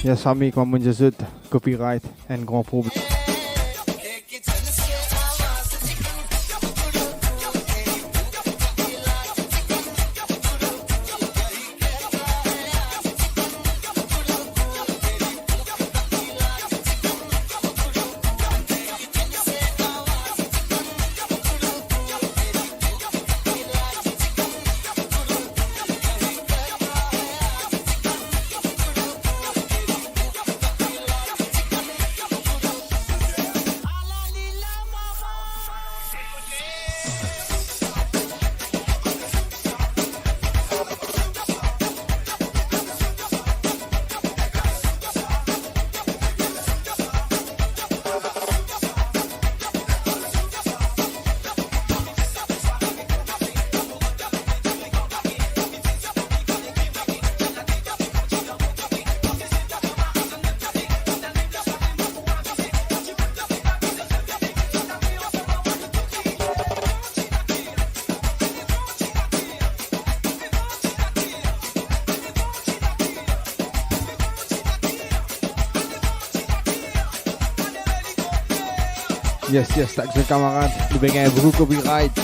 Yes, Ami kwam menjezut copyright en grand probleem. Yes, tak je camarade. Nu ben jij broek op je rijdt.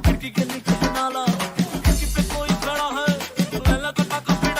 खिड़की के नीचे नाला, खिड़की पे कोई खड़ा है, लैला का टाका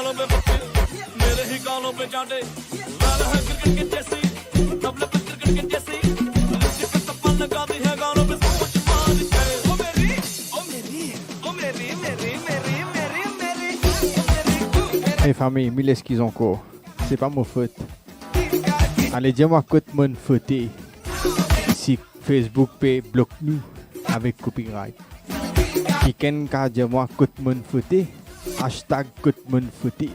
गालों पे बच्चे मेरे ही गालों पे चाटे लाल है क्रिकेट के जैसी तबले पे क्रिकेट के जैसी जिससे कप्पा लगा दी है गालों पे सोच मार के ओ मेरी ओ मेरी ओ मेरी मेरी मेरी मेरी मेरी Hey famille, mille excuses encore. C'est pas mon faute. Allez, dis-moi que tu m'as fouté. Si Facebook peut bloquer nous avec copyright. Quelqu'un qui a dit moi que tu m'as fouté. Hashtag que tu m'as fouté.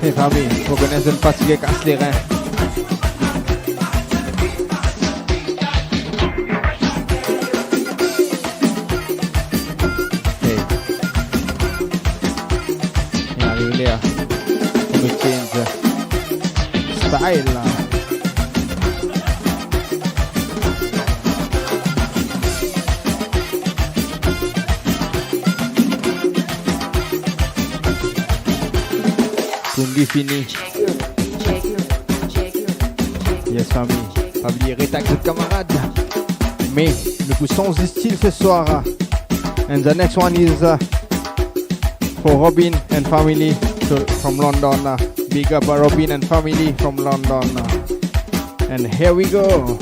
Hey famille, vous connaissez une fatigue qui casse les reins. Hey. Allez, là. On me change. Style là. Kundi fini. Yes famille. Pas oublier rétaxe de camarades. Mais le coup sans style ce soir. And the next one is for Robin and family from London. Big up Robin and family from London. And here we go.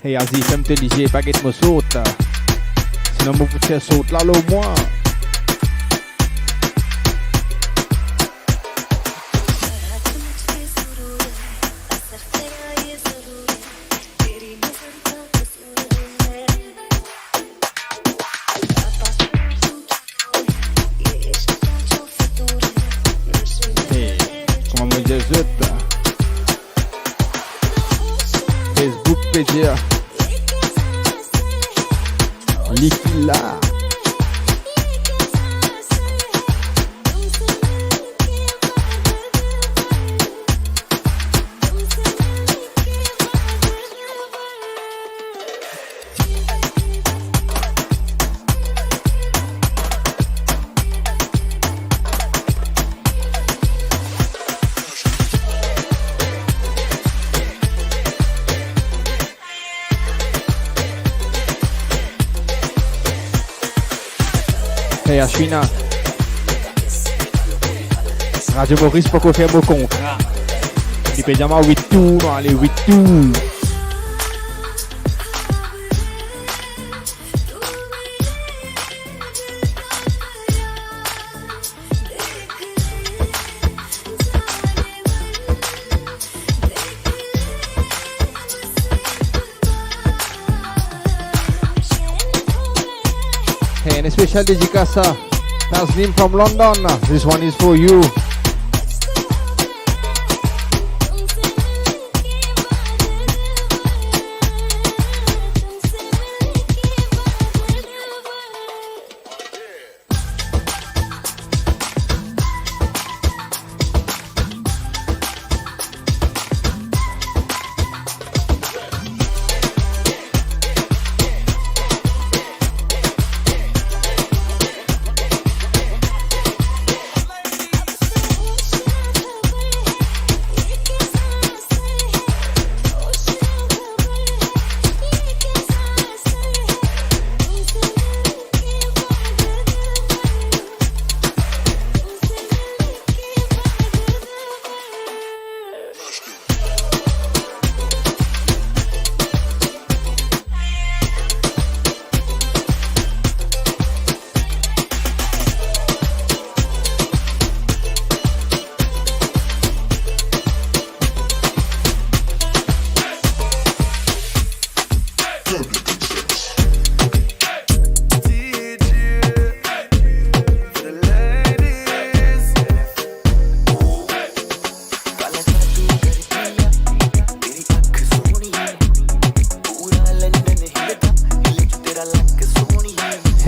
Hey Aziz, fais-moi te DJ, pas que me saute. Sinon, mon petit saute là, au moins. Hey, comment me dire ça? Facebook PGA Likila Hey Ashwina, Radio Maurice pour qu'on fasse mon contrat. Tu peux jamais 8 tours, allez 8 tours. Hey, and a special dédicace Taslim from London. This one is for you.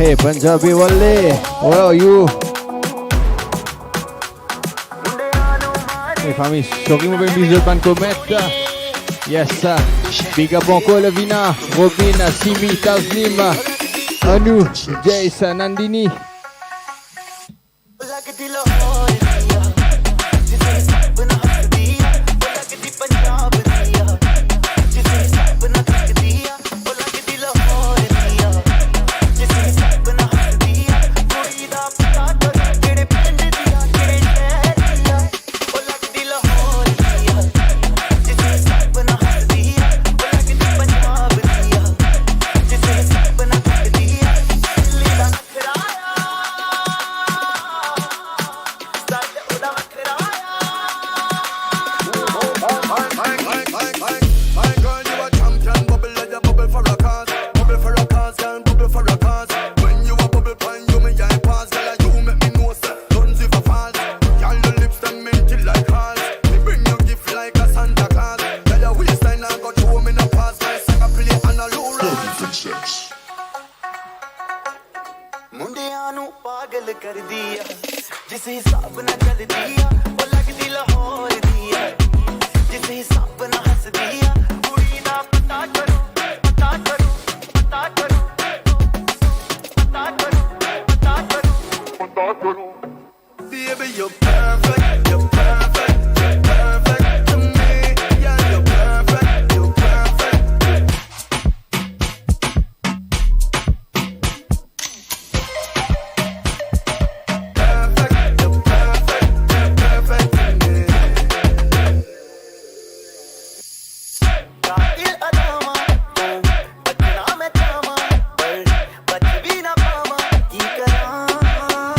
Hey Punjabi Walle, where are you? Hey famille, sorry mon baby, je pas commettre. Yes, big up encore Levina, Robin, Simi, Taslim, Anu, Jason, Nandini.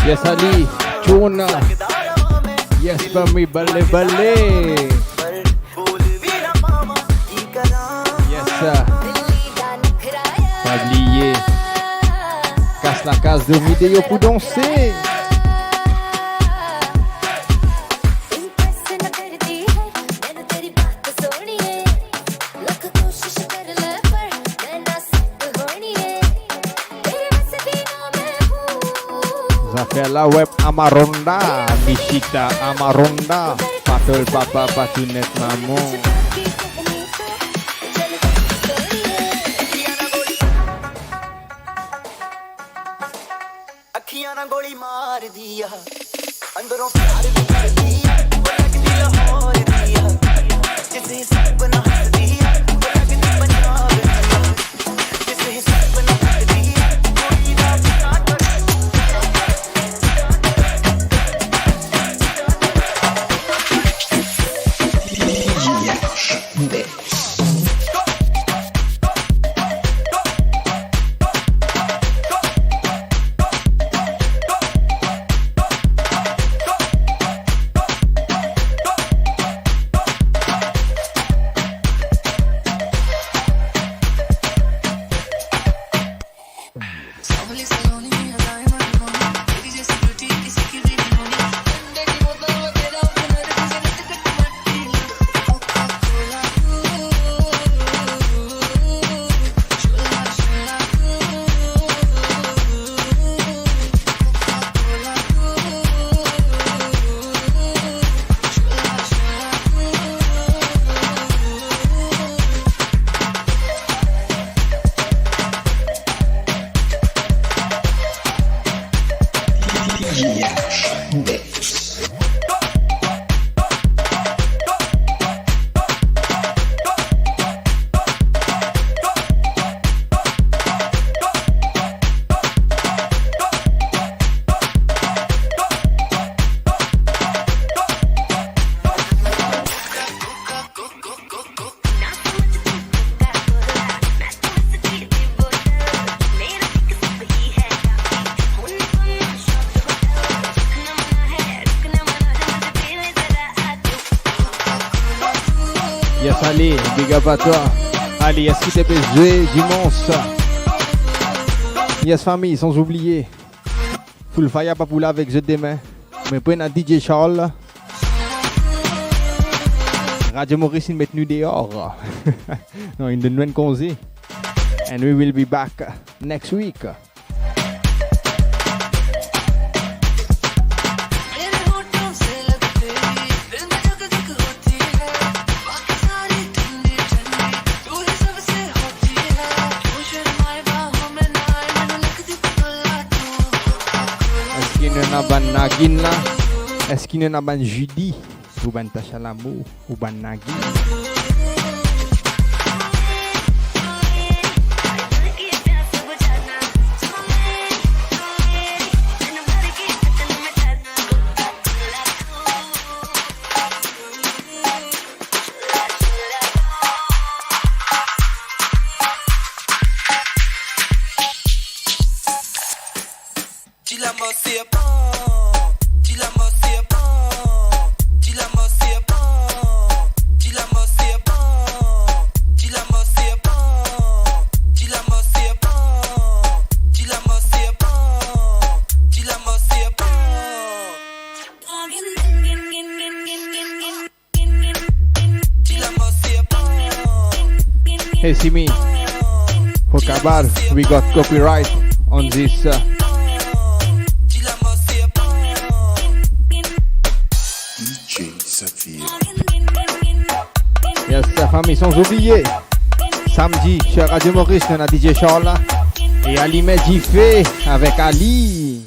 Yes, Ali, Chuna. Yes, for me, balle, balle. Yes, sir. Pas oublier. Casse la case de vidéo pour danser. La web Amaronda, Mishita Amaronda, Patul Papa Patunet Mamo. अखियां ना गोली मार दिया अंदरों प्यार भी कर दिया वो लगती लाहौर दिया जिसे सपना हंस दिया वो लगती पंजाब दिया जिसे सपना हंस दिया कोई ना पता Yes, Ali, big up à toi. Ali, est-ce qu'il t'est baisé dimanche? Yes, famille, sans oublier. Full fire, pas pour là avec jeu demain. Mais pour un DJ Charles. Radio Maurice, il met nous dehors. Non, il donne une congé. And we will be back next week. na ban Nagin là. Est-ce qu'il y en a ban Judy ou ban Tasha L'amour ou ban Nagin? Hey Simi, for Kabar, we got copyright on this. DJ Saphir. Yes, la famille, sans oublier. Samedi, sur Radio Maurice, on a DJ Charles et Ali Medjifé avec Ali.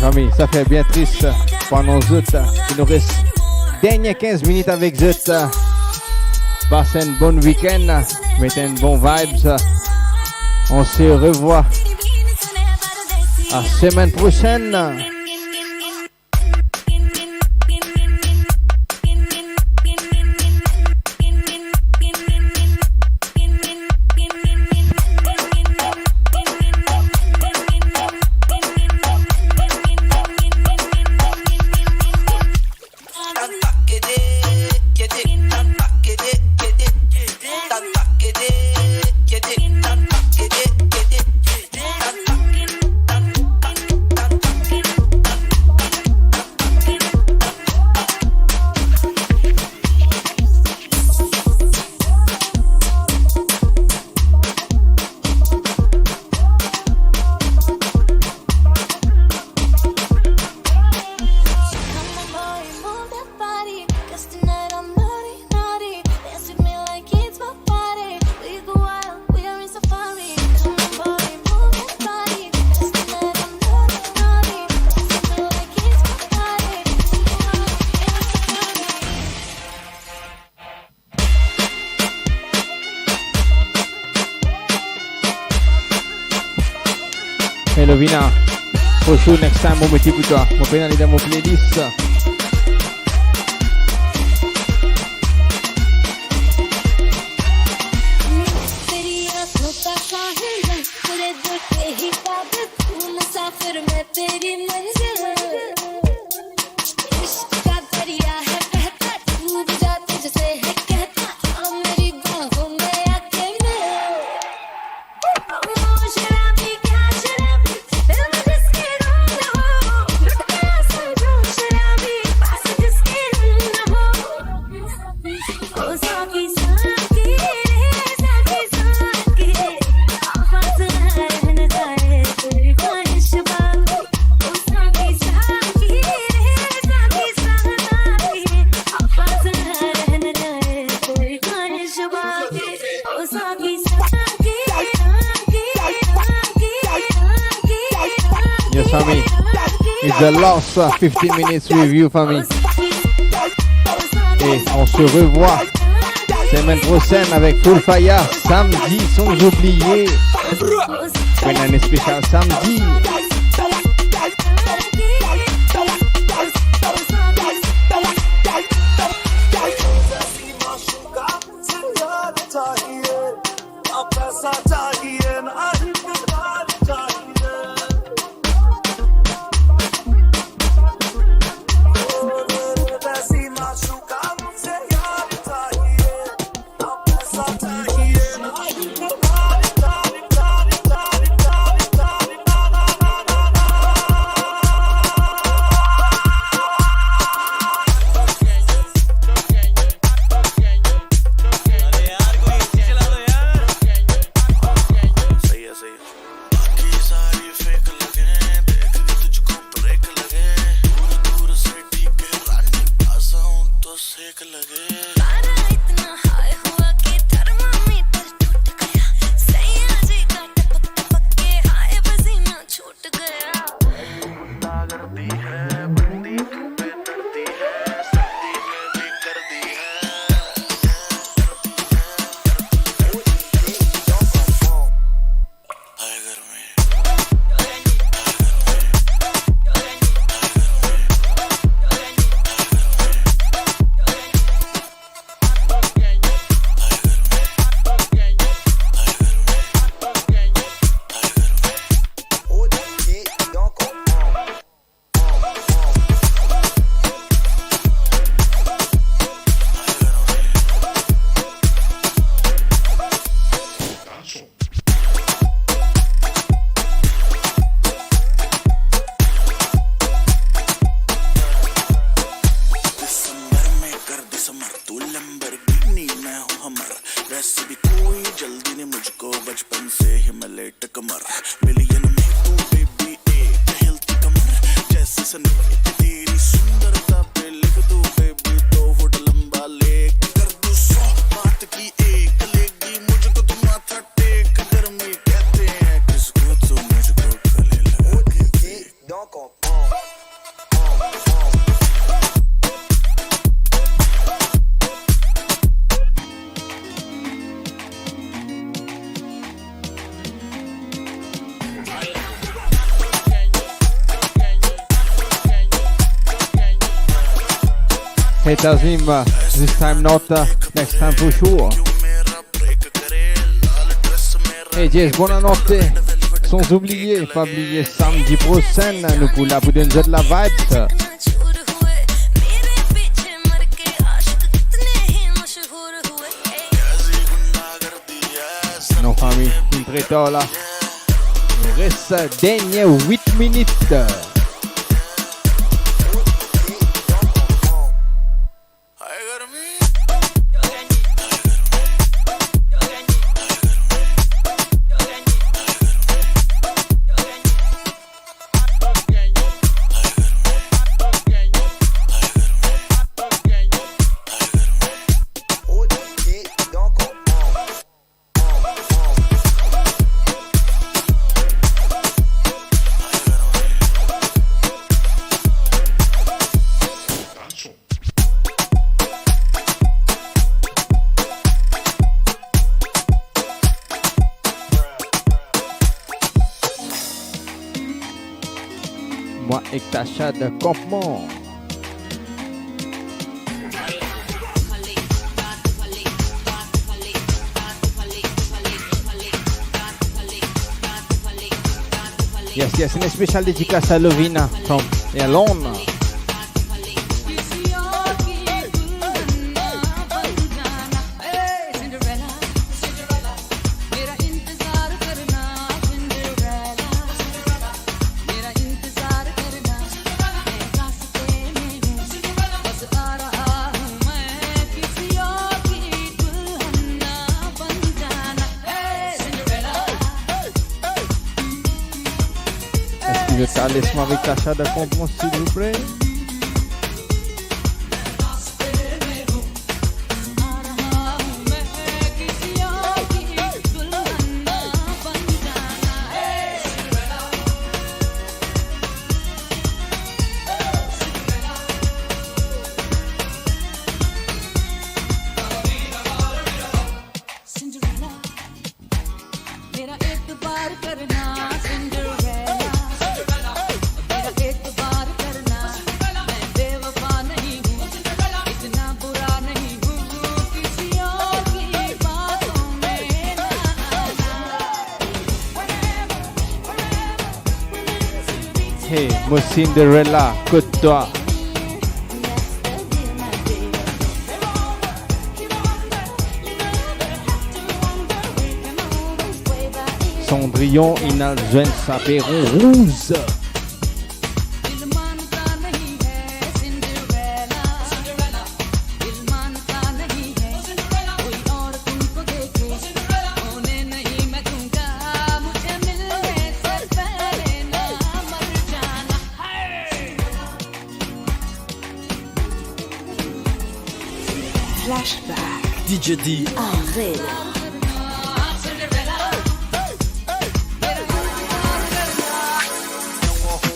Famille, ça fait bien triste pour nous autres. Il nous reste dernières 15 minutes avec vous. Passez un bon week-end, mettez une bonne vibes. On se revoit la semaine prochaine. Hello Vina, for sure next time mo meti puto, mo penalidad mo playlist. Yes, family. It's the last 15 minutes review, family. Et on se revoit semaine prochaine avec Full Fire, samedi, sans oublier. Une année spéciale samedi. सेक लगे पारा इतना हाई हुआ कि थर्मामीटर टूट गया सैया जी का टपक टपक के हाय पसीना छूट गया गुंडा करती है बंदी पे डरती है सर्दी में भी कर दी है हाय घर में Hey Tazim, this time not, next time for sure. Hey Jess, buonanotte. Sans oublier, pas oublier samedi prochain, nous pour la boudin de la vibe. Non famille, il prétend là. Il reste dernier 8 minutes. Moi et Tasha de campement. Yes, une spéciale dédicace à Lovina from Alone. Laisse-moi avec Tasha de campement s'il vous plaît. Hey, moi Cinderella, côte-toi. Cendrillon, il a besoin de sa perron rouge. Flashback. DJ D. Arena.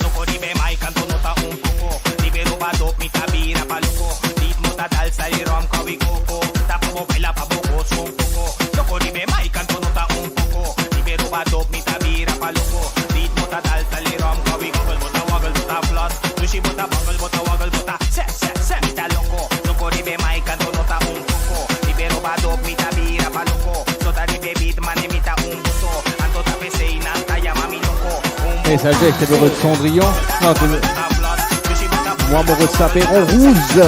Loco, dime mai, canto nota un poco. Libero vado, mi tabira pa' loco. Ritmo da salsa y rom, covi coco. Tapo baila pa' boco, son poco. Loco, dime mai, canto nota un poco. Libero vado, mi tabira pa' loco. Ritmo da salsa y rom, covi coco. Waggle, bota, floss. Sushi, bota, waggle, bota. Se, mi ta loco. Loco, dime mai, canto nota un poco. Libero vado, mi tabira pa' loco. Tota dime beat, mane, mi ta un buto. Anto ta pese, inanta, llama mi loco. Et ça veut dire que c'était de Cendrillon. Non, moi, mon sapéron rouge.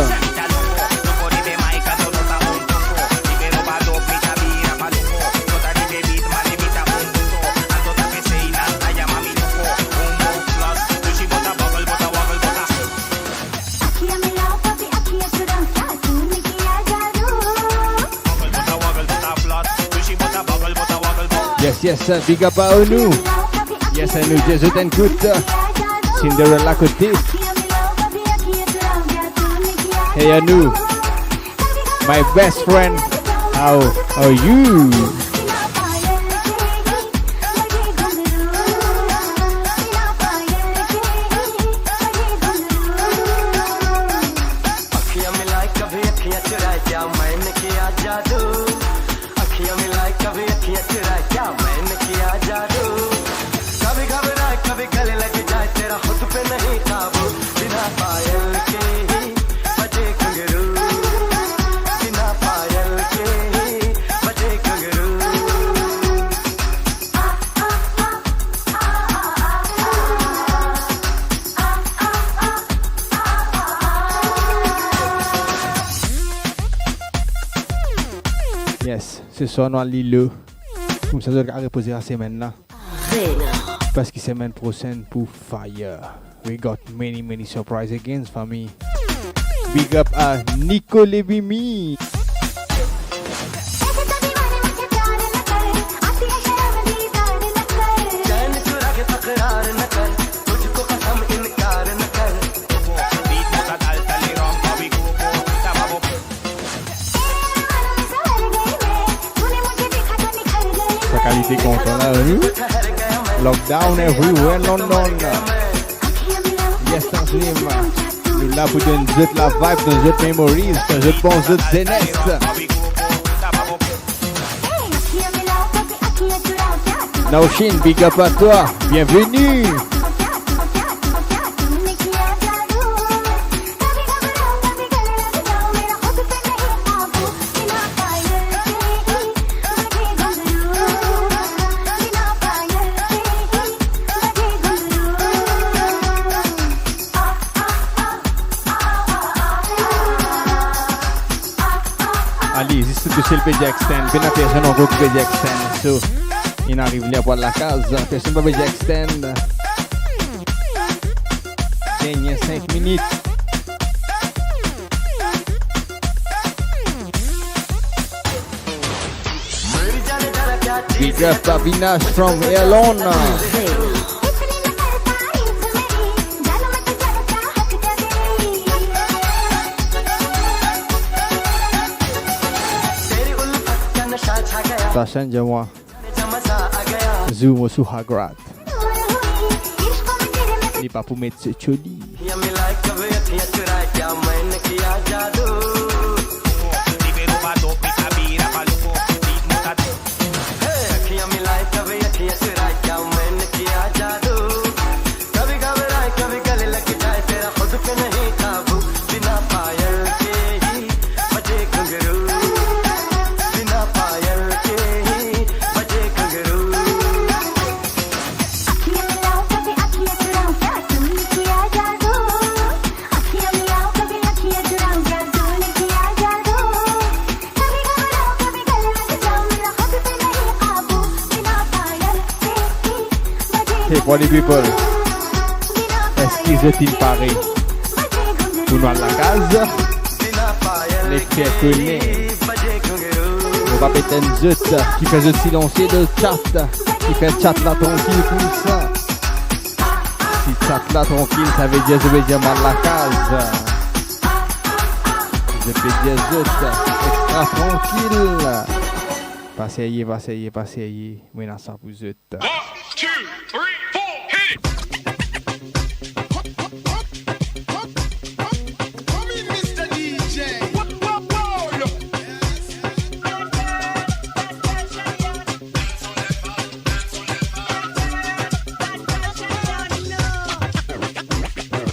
Yes, big up à Onu. Yes, I know Jésus t'écoute. Cinderella côté. Hey Anu, my best friend. How are you? Yes, ce soir nous allons le. Comme ça, je vais reposer la semaine là. Parce que semaine prochaine pour Fire. We got many surprises again, famille. Big up à Nico Levimi. Qualité content là, lockdown everywhere, London. Yes, Taslim. Nous là pour donner la vibe, donner memories, donner bon jeu de jeunesse. Naoshin, big up à toi, bienvenue. C'est le PJ Extend, bien personne en groupe PJ Extend, so il arrive là pour la case, personne pas PJ Extend. Dernier 5 minutes. Big up Babinash from Elona. Sashan Jawa Zoom au Suhagrat. Il n'est pas pour mettre ce choli. For the people, excusez-moi Paris. Pour nous à la case, les pieds collés. On va péter une zut qui fait le silencieux de chat, qui fait chat là tranquille comme ça. Si chat là tranquille, ça veut dire je vais dire mal la case. Extra tranquille. Passez. Oui, non, ça vous êtes. 1, 2, 3, 4, hit it! Come in, Mr. DJ.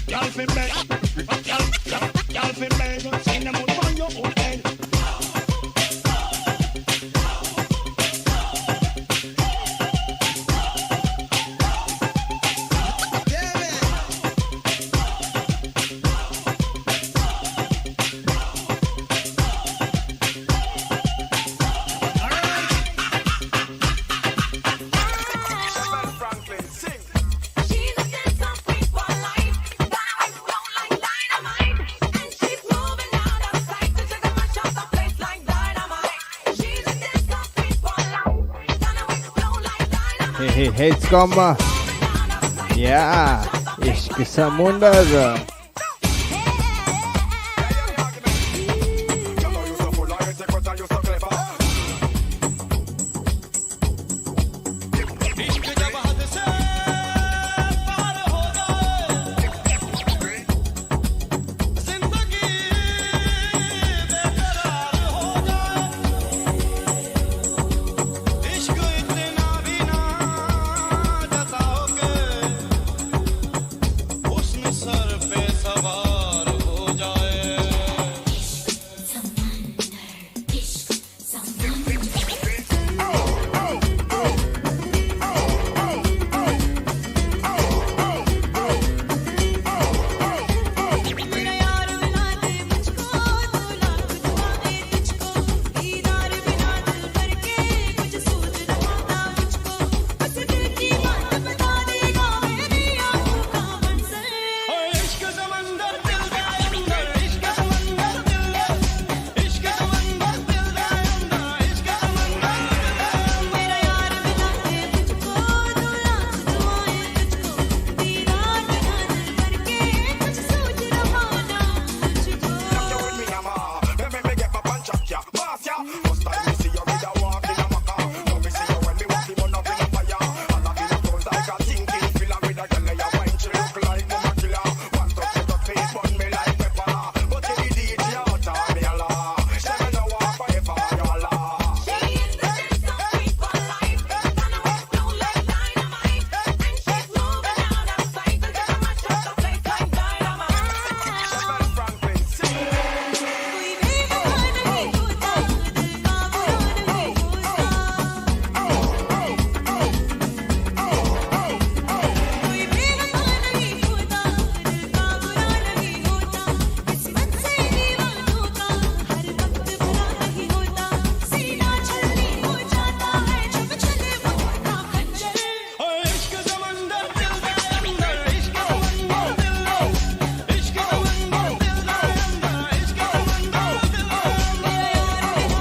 Y'all fin beg, y'all fin beg, send them out on your own head. She's a dancer queen for life. Diamonds roll like dynamite, and she's moving out of sight. So she's gonna shut the place like dynamite. She's a dancer queen for life. Diamonds roll like dynamite. Hey, heads come. Yeah, ishq samundar. इश्क जब हद से पार हो जाए, जिंदगी बेकरार हो जाए, इश्क इतना भी ना जताओगे, हुस्न सर पे सवार हो जाए. मेरा यार मिला दे मुझको, तू लाख दुआएं तुझको, दीदार बिना दिल भर के कुछ सूझ न पाता मुझको, बस दिल की बात बता देगा मेरी आंखों का मंजर. इश्क समंदर दिल दे अंदर, इश्क समंदर दिल दे, इश्क समंदर दिल दे अंदर, इश्क समंदर मेरा यार मिला दे मुझको, तू लाख दुआएं तुझको, दीदार बिना दिल भर के कुछ सूझ न पाता मुझको.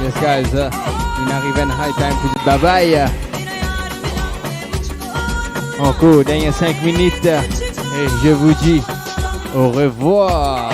Yes, guys, on arrive à high time pour dire bye bye. Encore, dernières 5 minutes. Et je vous dis au revoir.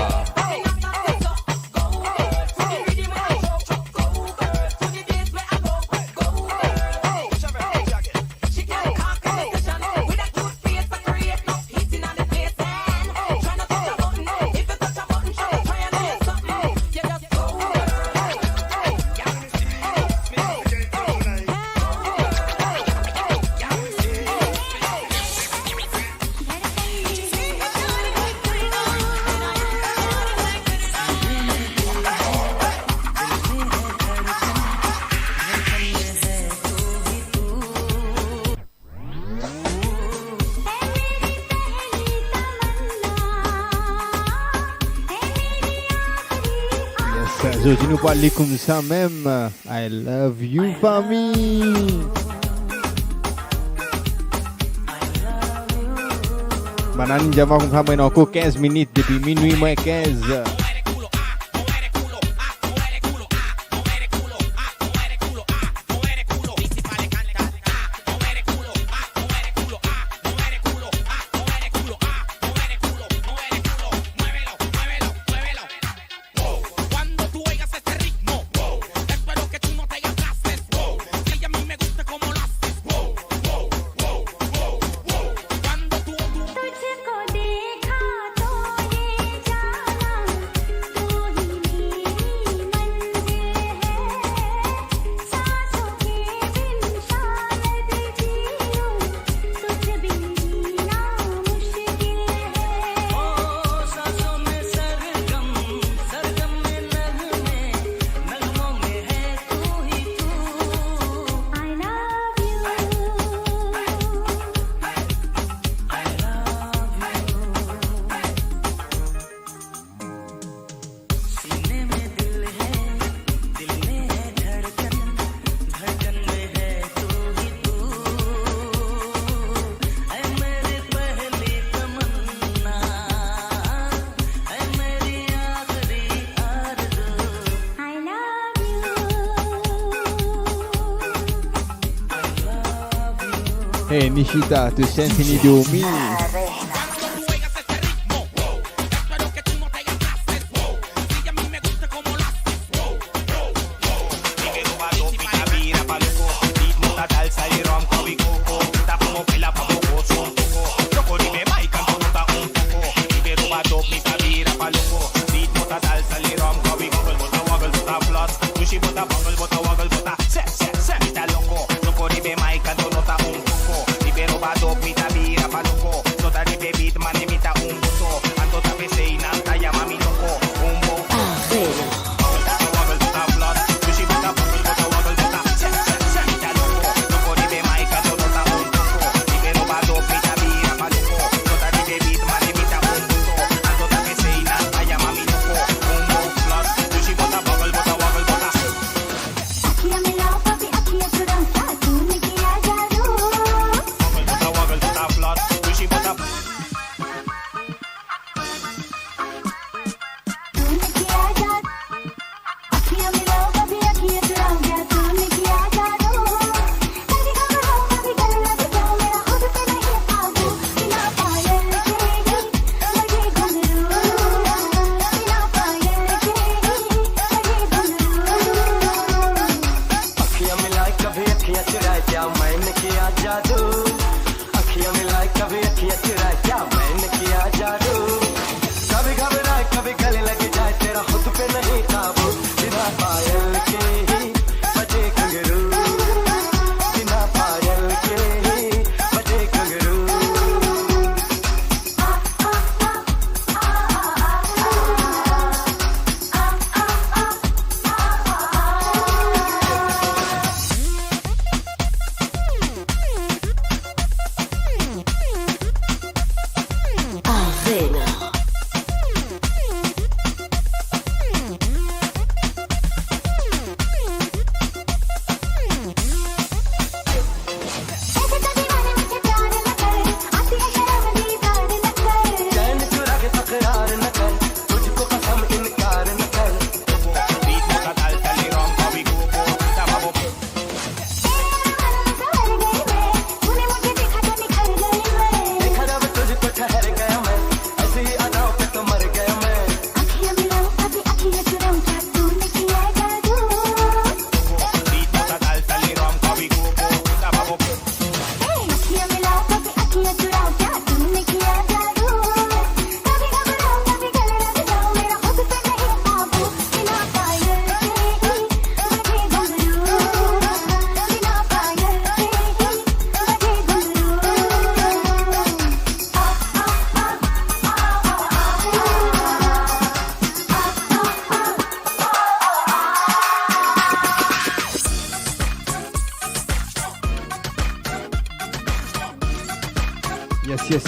Aujourd'hui, nous parlons comme ça même. I love you, famille. Maintenant, nous avons encore 15 minutes depuis minuit moins 15. Hey Nishita to Symphony Do Me.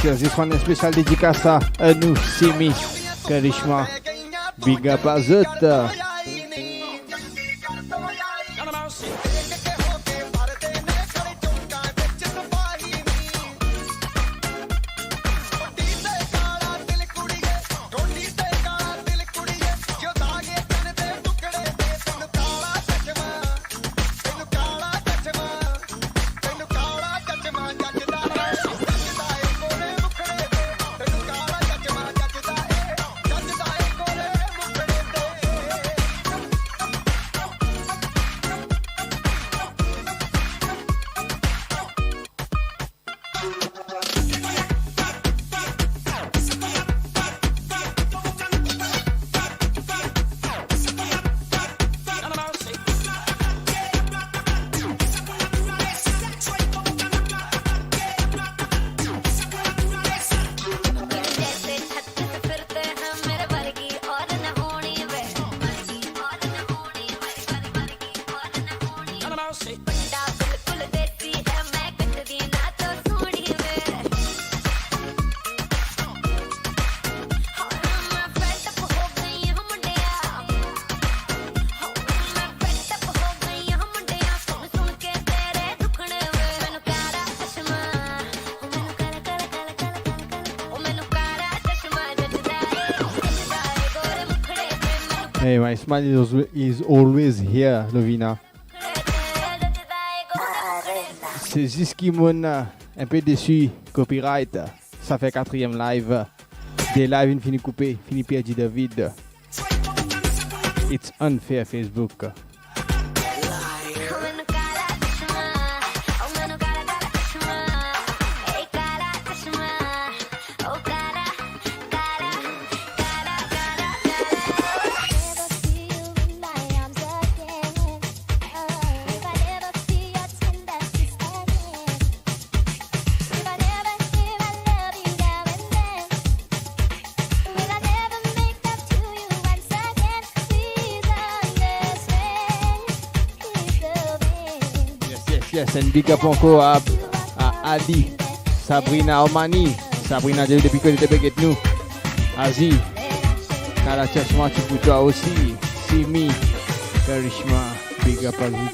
Yes, this one is special dédicace à nous, Simi, Karishma, Big Up à Zut. Hey, my smile is always here, Lovina. C'est Ziski Mona Un peu déçu, copyright. Ça fait 4e live. Des lives, il finit coupé. Fini Pierre dit David. It's unfair Facebook. Yes, and big up encore à Ali, Sabrina Omani. Sabrina, depuis que tu es avec nous. Aziz, Kala Chashma, tu peux toi aussi. Simi, Karishma, big up à vous.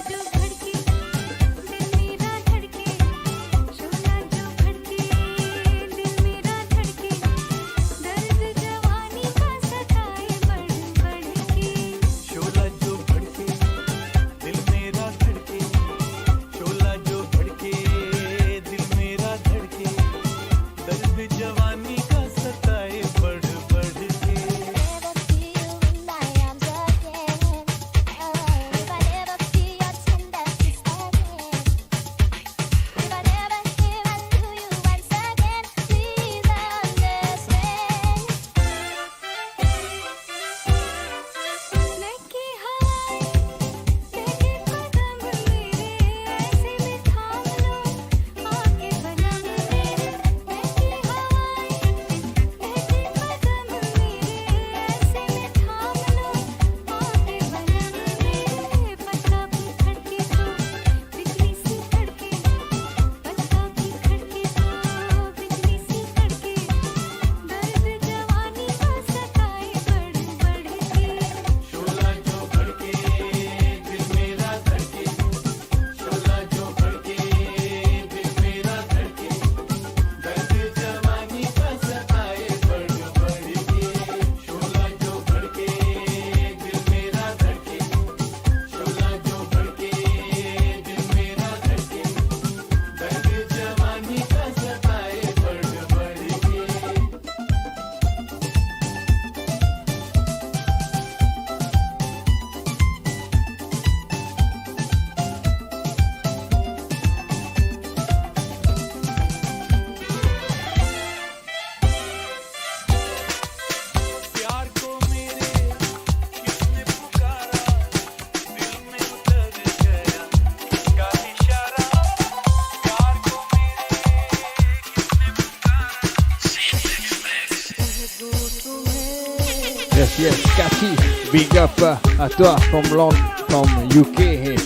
Yes, Cathy, big up à toi, from Londres, from UK.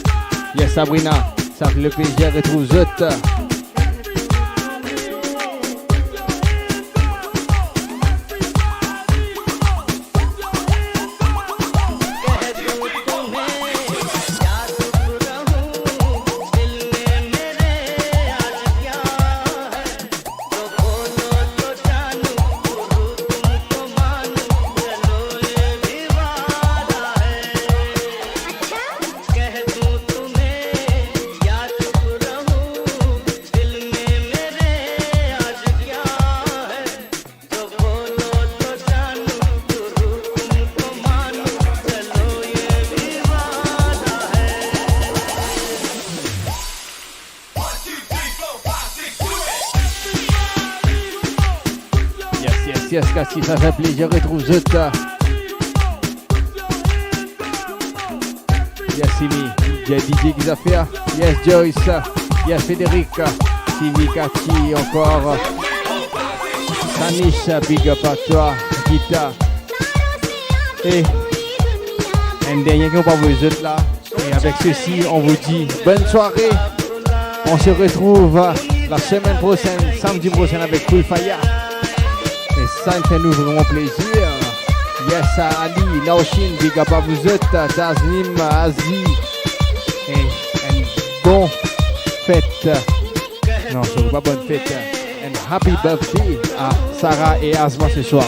Yes, Sabrina, ça fait le plaisir de vous autres. Yes, Cassie, ça fait plaisir de trouver ça. Yes, Simi, j'ai DJ qui a fait. Yes, Joyce, yes, Frédéric, Simi, Cathy, encore. Tanisha, big up à toi, Gita. Et un dernier qui n'a pas vous autres là. Et avec ceci, on vous dit bonne soirée. On se retrouve la semaine prochaine, samedi prochain avec Cool Fire. Et ça me fait nous vraiment plaisir. Yes, Ali, Naoshin, big up à vous autres, Tasnim, Aziz. Et une bonne fête. Non, ce n'est pas bonne fête. And happy birthday à Sarah et Asma ce soir.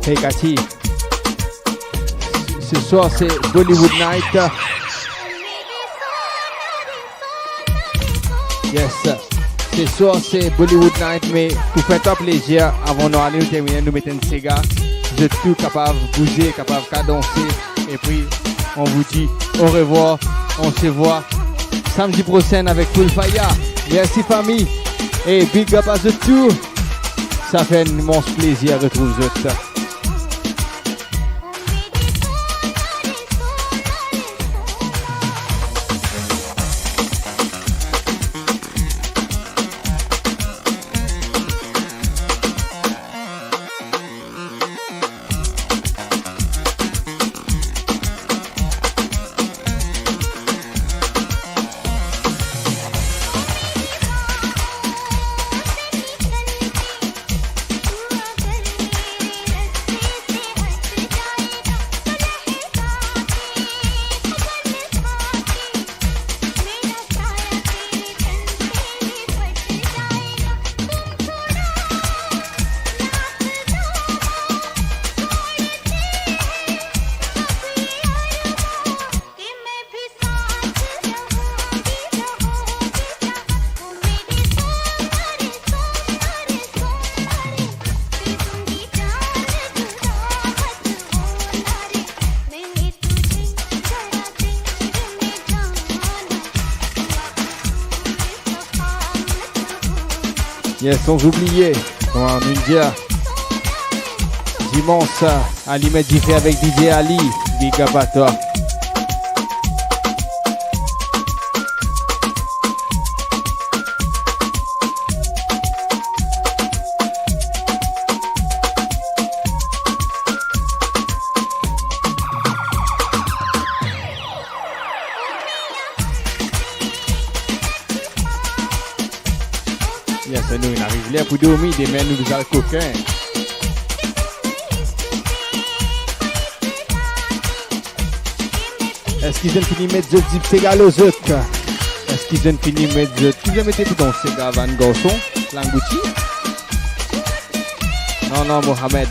Hey Cathy. Ce soir c'est Bollywood Night. Yes. Ce soir c'est Bollywood Night, mais pour faire un plaisir, avant d'aller terminer, nous mettons une Sega. Vous êtes tous capables de bouger, capables de danser. Et puis, on vous dit au revoir. On se voit samedi prochain avec Full Fire. Merci famille. Et big up à vous tous. Ça fait un immense plaisir de retrouver vous. Yes, sans oublier, en India, dimanche, Ali Medji fait avec DJ Ali, big up à toi. Yes, nous, on arrive là pour dormir, demain nous allons coquin. Est-ce qu'ils ont fini de mettre du Sega aux autres? Est-ce qu'ils ont fini de mettre du... Qui vous mettez pour dans Sega Van Garçon? Langouti? Non, Mohamed,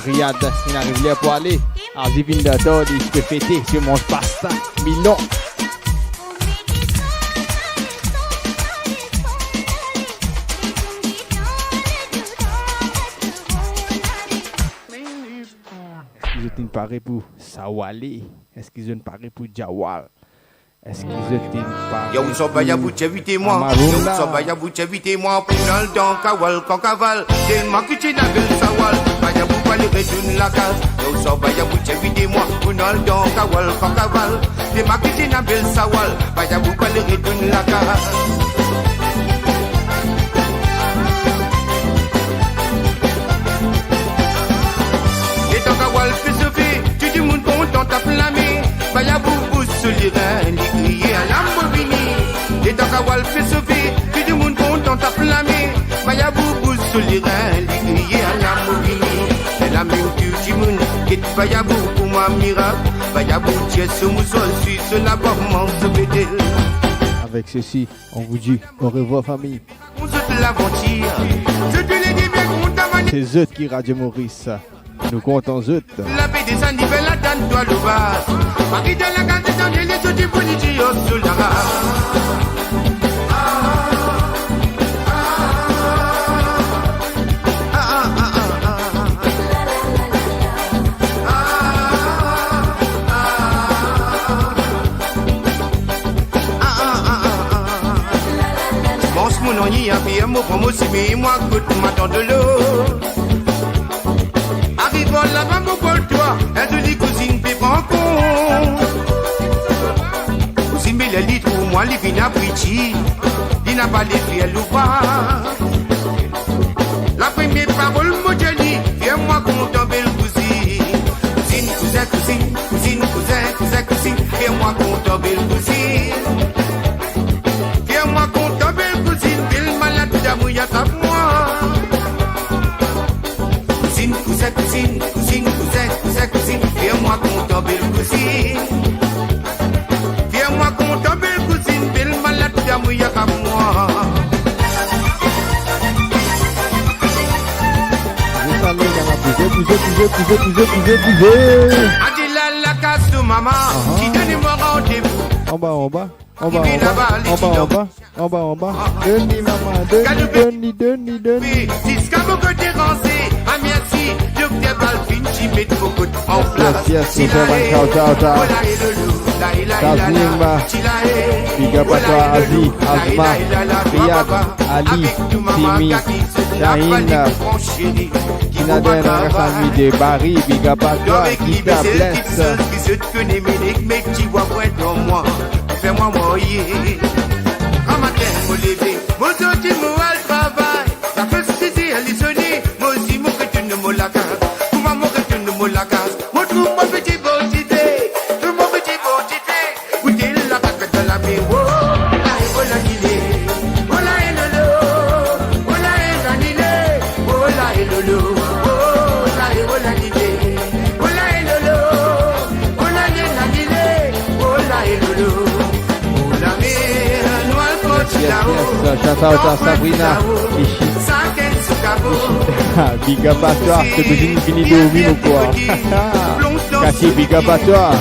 Riyad, il arrive là pour aller. Azivin d'Ador, il peut fêter, je mange pasta, Milan. Ils ont paré pour Sawali. Est-ce qu'ils ont paré pour Jawal? Est-ce qu'ils ont paré Yo, so baya bouche évitez-moi. Yo, so baya bouche évitez-moi. Pour dans le temps, kawal, kankaval. C'est ma kitchen à belle sawal. Baya bouche pas les retourne la case. Yo, so baya bouche évitez-moi. Pour dans le temps, kawal, kankaval. C'est ma kitchen à belle sawal. Baya bouche pas les retourne la case. Baya boubou sur les reins, les crier à Lamborghini. Et dans Kawal fait sauver, tout le monde content à flammer. Baya boubou sur les reins, les crier à Lamborghini. Elle a même tu Timoun, qui est Baya boubou pour moi miracle. Baya boubou tiens ce mousson, suisse la bormance de bédel. Avec ceci, on vous dit au revoir famille. On se l'aventure, je te l'ai dit bien qu'on t'a mané. C'est Zut qui Radio Maurice. Nous comptons Zut. La paix des anniversaires, la donne toi le bas. Marie de la garde dans les autres du policier au solara. Pense mon nom y a bien mot pour moi si mais moi coûte m'attend de l'eau. Arrive la femme pour toi, elle te dit cousine pépé en con. Cousine mais les litres pour moi, les vins à Briti, il n'a pas les fiels ou pas. La première parole, mon Jenny, viens-moi content belle cousine. Cousine, cousin, cousine, cousine, cousin, cousin, cousine, viens-moi content belle cousine. Viens-moi content belle cousine, belle malade d'amour, y'a qu'à moi. Cousine, cousin, cousine, cousine, cousin, cousin, cousine, viens-moi content belle cousine. Viens-moi content belle cousine, belle malade d'amour, y'a qu'à moi. Vous savez, il y a Adila la casse de maman, qui donne-moi rendez-vous. En bas. Donne. Jusqu'à beaucoup déranger, ah merci, docteur Balvin, j'y mets beaucoup en place. Yes, ciao. Tasnim, big up à toi, Azi, Asma, Riyad, Ali, Simi, Shahin, Kinaden, Rassami de Barry, big up à toi, Kita Bless. Je te connais, mais tu vois quoi dans moi, fais-moi moyer. Un matin, me lever, mon sorti, moi, le travail, la fête, c'est elle est sonnée, moi aussi, mon que tu ne me la casse, comment mon que tu ne me la casse, mon trou, mon petit beauté, tout mon petit beauté, où t'es la caque de la main, oh, là, oh, là, il est, oh, là, et lolo, oh, là, et là, il est, oh, là, et lolo, oh, là, et oh, là, il est, oh, là, et lolo, oh, là, et là, il est, oh, là, et lolo, oh, là, et Yes, shout out à Sabrina, big up à toi, c'est que j'ai fini de ouvrir ou quoi? Cassie, big up à toi.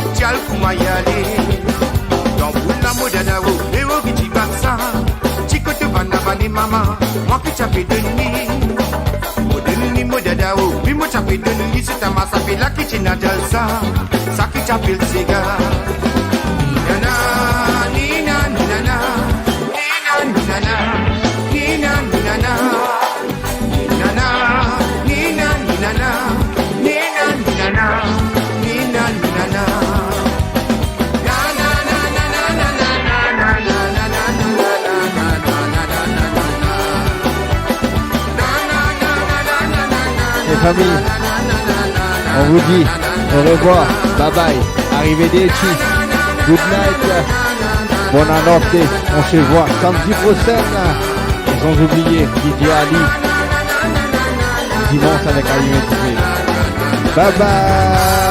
Les familles, on vous dit au revoir, bye bye, arrivederci, good night, bonne année, on se voit samedi prochain, sans oublier DJ Ali, dimanche avec Ali Métis. Bye bye.